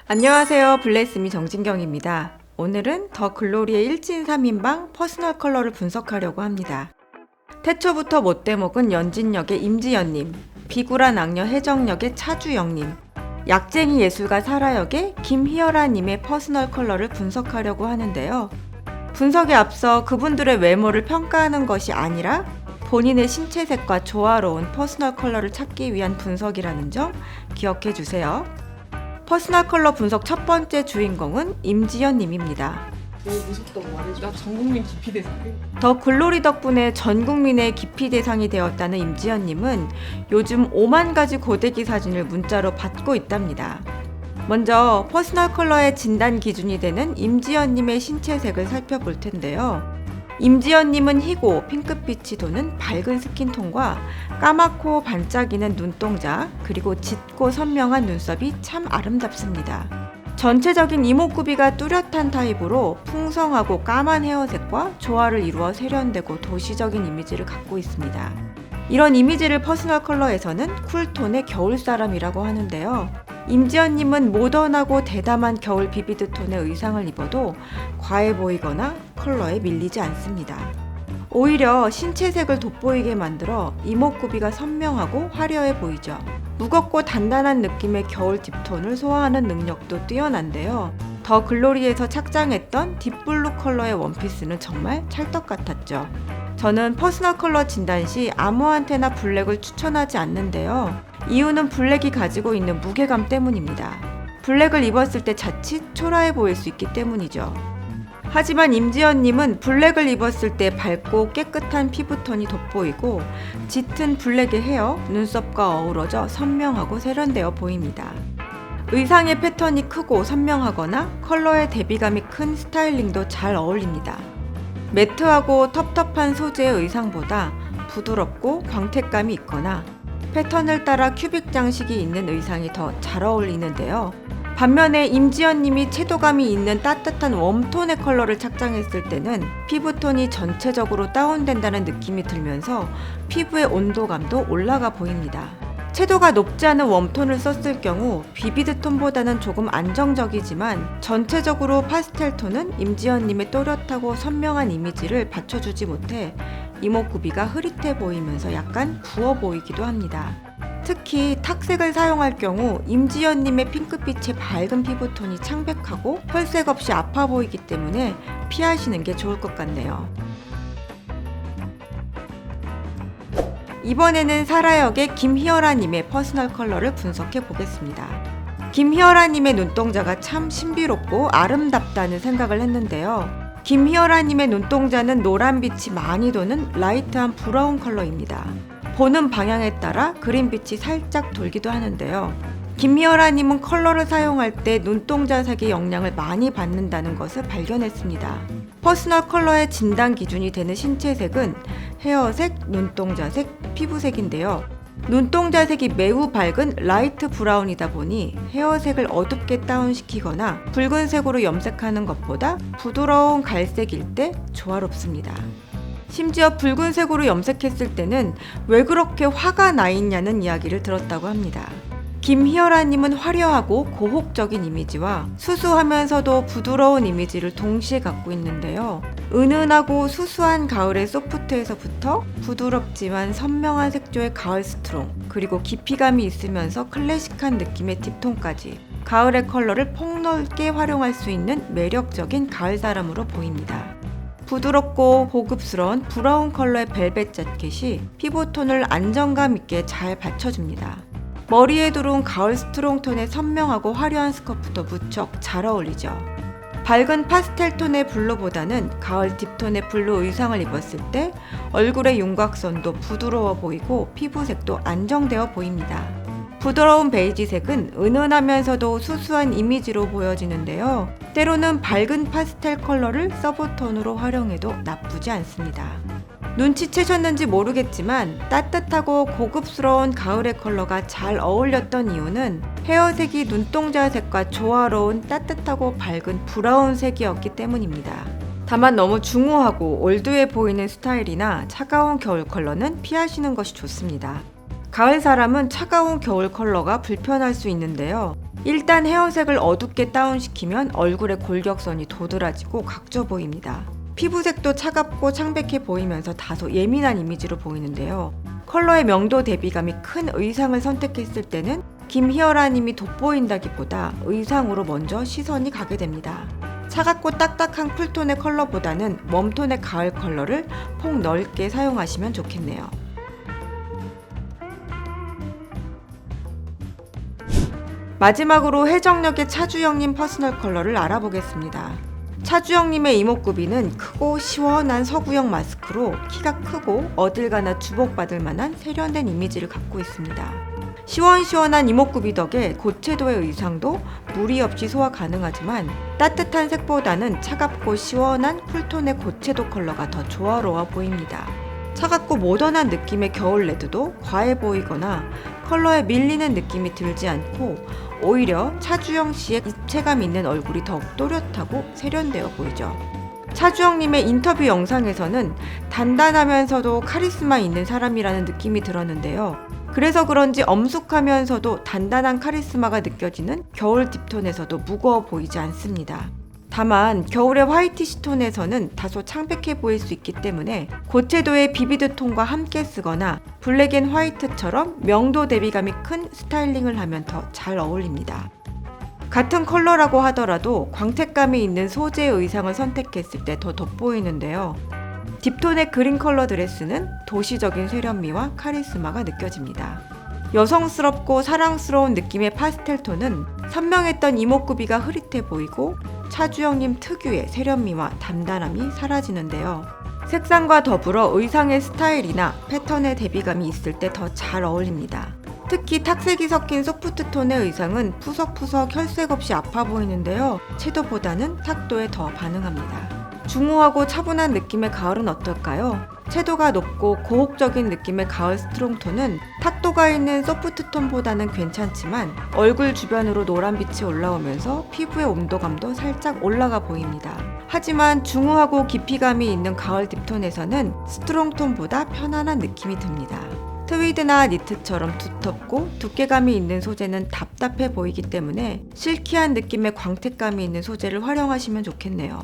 안녕하세요. 블레스미 정진경입니다. 오늘은 더 글로리의 일진 3인방 퍼스널 컬러를 분석하려고 합니다. 태초부터 못돼먹은 연진역의 임지연님, 비굴한 악녀 혜정역의 차주영님, 약쟁이 예술가 사라역의 김희열아님의 퍼스널 컬러를 분석하려고 하는데요. 분석에 앞서 그분들의 외모를 평가하는 것이 아니라 본인의 신체색과 조화로운 퍼스널 컬러를 찾기 위한 분석이라는 점 기억해 주세요. 퍼스널 컬러 분석 첫 번째 주인공은 임지연 님입니다. 너무 무섭다고 말해줘. 나 전국민 기피 대상이야. 더 글로리 덕분에 전 국민의 기피 대상이 되었다는 임지연 님은 요즘 5만 가지 고데기 사진을 문자로 받고 있답니다. 먼저 퍼스널 컬러의 진단 기준이 되는 임지연 님의 신체색을 살펴볼 텐데요. 임지연 님은 희고 핑크빛이 도는 밝은 스킨톤과 까맣고 반짝이는 눈동자, 그리고 짙고 선명한 눈썹이 참 아름답습니다. 전체적인 이목구비가 뚜렷한 타입으로 풍성하고 까만 헤어색과 조화를 이루어 세련되고 도시적인 이미지를 갖고 있습니다. 이런 이미지를 퍼스널 컬러에서는 쿨톤의 겨울사람이라고 하는데요. 임지연님은 모던하고 대담한 겨울 비비드 톤의 의상을 입어도 과해 보이거나 컬러에 밀리지 않습니다. 오히려 신체색을 돋보이게 만들어 이목구비가 선명하고 화려해 보이죠. 무겁고 단단한 느낌의 겨울 딥톤을 소화하는 능력도 뛰어난데요. 더 글로리에서 착장했던 딥블루 컬러의 원피스는 정말 찰떡 같았죠. 저는 퍼스널 컬러 진단 시 아무한테나 블랙을 추천하지 않는데요. 이유는 블랙이 가지고 있는 무게감 때문입니다. 블랙을 입었을 때 자칫 초라해 보일 수 있기 때문이죠. 하지만 임지연님은 블랙을 입었을 때 밝고 깨끗한 피부톤이 돋보이고 짙은 블랙의 헤어, 눈썹과 어우러져 선명하고 세련되어 보입니다. 의상의 패턴이 크고 선명하거나 컬러의 대비감이 큰 스타일링도 잘 어울립니다. 매트하고 텁텁한 소재의 의상보다 부드럽고 광택감이 있거나 패턴을 따라 큐빅 장식이 있는 의상이 더 잘 어울리는데요. 반면에 임지연님이 채도감이 있는 따뜻한 웜톤의 컬러를 착장했을 때는 피부톤이 전체적으로 다운된다는 느낌이 들면서 피부의 온도감도 올라가 보입니다. 채도가 높지 않은 웜톤을 썼을 경우 비비드 톤보다는 조금 안정적이지만 전체적으로 파스텔 톤은 임지연님의 또렷하고 선명한 이미지를 받쳐주지 못해 이목구비가 흐릿해 보이면서 약간 부어 보이기도 합니다. 특히 탁색을 사용할 경우 임지연님의 핑크빛의 밝은 피부톤이 창백하고 혈색 없이 아파 보이기 때문에 피하시는 게 좋을 것 같네요. 이번에는 사라역의 김희열아님의 퍼스널 컬러를 분석해 보겠습니다. 김희열아님의 눈동자가 참 신비롭고 아름답다는 생각을 했는데요. 김희열아님의 눈동자는 노란빛이 많이 도는 라이트한 브라운 컬러입니다. 보는 방향에 따라 그린빛이 살짝 돌기도 하는데요. 김희열아님은 컬러를 사용할 때 눈동자색의 영향을 많이 받는다는 것을 발견했습니다. 퍼스널 컬러의 진단 기준이 되는 신체색은 헤어색, 눈동자색, 피부색인데요. 눈동자색이 매우 밝은 라이트 브라운이다 보니 헤어색을 어둡게 다운시키거나 붉은색으로 염색하는 것보다 부드러운 갈색일 때 조화롭습니다. 심지어 붉은색으로 염색했을 때는 왜 그렇게 화가 나 있냐는 이야기를 들었다고 합니다. 김희열아님은 화려하고 고혹적인 이미지와 수수하면서도 부드러운 이미지를 동시에 갖고 있는데요. 은은하고 수수한 가을의 소프트에서부터 부드럽지만 선명한 색조의 가을 스트롱, 그리고 깊이감이 있으면서 클래식한 느낌의 딥톤까지 가을의 컬러를 폭넓게 활용할 수 있는 매력적인 가을 사람으로 보입니다. 부드럽고 고급스러운 브라운 컬러의 벨벳 자켓이 피부톤을 안정감 있게 잘 받쳐줍니다. 머리에 두른 가을 스트롱톤의 선명하고 화려한 스커프도 무척 잘 어울리죠. 밝은 파스텔 톤의 블루보다는 가을 딥톤의 블루 의상을 입었을 때 얼굴의 윤곽선도 부드러워 보이고 피부색도 안정되어 보입니다. 부드러운 베이지색은 은은하면서도 수수한 이미지로 보여지는데요. 때로는 밝은 파스텔 컬러를 서브톤으로 활용해도 나쁘지 않습니다. 눈치채셨는지 모르겠지만 따뜻하고 고급스러운 가을의 컬러가 잘 어울렸던 이유는 헤어색이 눈동자색과 조화로운 따뜻하고 밝은 브라운색이었기 때문입니다. 다만 너무 중후하고 올드해 보이는 스타일이나 차가운 겨울 컬러는 피하시는 것이 좋습니다. 가을 사람은 차가운 겨울 컬러가 불편할 수 있는데요. 일단 헤어색을 어둡게 다운시키면 얼굴의 골격선이 도드라지고 각져 보입니다. 피부색도 차갑고 창백해 보이면서 다소 예민한 이미지로 보이는데요. 컬러의 명도 대비감이 큰 의상을 선택했을 때는 김희열아님이 돋보인다기보다 의상으로 먼저 시선이 가게 됩니다. 차갑고 딱딱한 쿨톤의 컬러보다는 웜톤의 가을 컬러를 폭 넓게 사용하시면 좋겠네요. 마지막으로 해정역의 차주영님 퍼스널 컬러를 알아보겠습니다. 차주영님의 이목구비는 크고 시원한 서구형 마스크로 키가 크고 어딜 가나 주목받을 만한 세련된 이미지를 갖고 있습니다. 시원시원한 이목구비 덕에 고채도의 의상도 무리 없이 소화 가능하지만 따뜻한 색보다는 차갑고 시원한 쿨톤의 고채도 컬러가 더 조화로워 보입니다. 차갑고 모던한 느낌의 겨울 레드도 과해 보이거나 컬러에 밀리는 느낌이 들지 않고 오히려 차주영 씨의 입체감 있는 얼굴이 더욱 또렷하고 세련되어 보이죠. 차주영님의 인터뷰 영상에서는 단단하면서도 카리스마 있는 사람이라는 느낌이 들었는데요. 그래서 그런지 엄숙하면서도 단단한 카리스마가 느껴지는 겨울 딥톤에서도 무거워 보이지 않습니다. 다만 겨울의 화이티시 톤에서는 다소 창백해 보일 수 있기 때문에 고채도의 비비드 톤과 함께 쓰거나 블랙 앤 화이트처럼 명도 대비감이 큰 스타일링을 하면 더 잘 어울립니다. 같은 컬러라고 하더라도 광택감이 있는 소재의 의상을 선택했을 때 더 돋보이는데요. 딥톤의 그린 컬러 드레스는 도시적인 세련미와 카리스마가 느껴집니다. 여성스럽고 사랑스러운 느낌의 파스텔 톤은 선명했던 이목구비가 흐릿해 보이고 차주영님 특유의 세련미와 단단함이 사라지는데요. 색상과 더불어 의상의 스타일이나 패턴의 대비감이 있을 때 더 잘 어울립니다. 특히 탁색이 섞인 소프트 톤의 의상은 푸석푸석 혈색 없이 아파 보이는데요. 채도보다는 탁도에 더 반응합니다. 중후하고 차분한 느낌의 가을은 어떨까요? 채도가 높고 고혹적인 느낌의 가을 스트롱톤은 탁도가 있는 소프트 톤보다는 괜찮지만 얼굴 주변으로 노란빛이 올라오면서 피부의 온도감도 살짝 올라가 보입니다. 하지만 중후하고 깊이감이 있는 가을 딥톤에서는 스트롱톤보다 편안한 느낌이 듭니다. 트위드나 니트처럼 두텁고 두께감이 있는 소재는 답답해 보이기 때문에 실키한 느낌의 광택감이 있는 소재를 활용하시면 좋겠네요.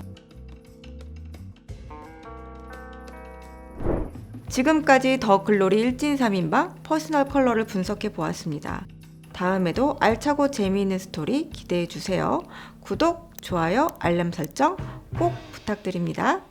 지금까지 더 글로리 일진 3인방 퍼스널 컬러를 분석해 보았습니다. 다음에도 알차고 재미있는 스토리 기대해 주세요. 구독, 좋아요, 알람 설정 꼭 부탁드립니다.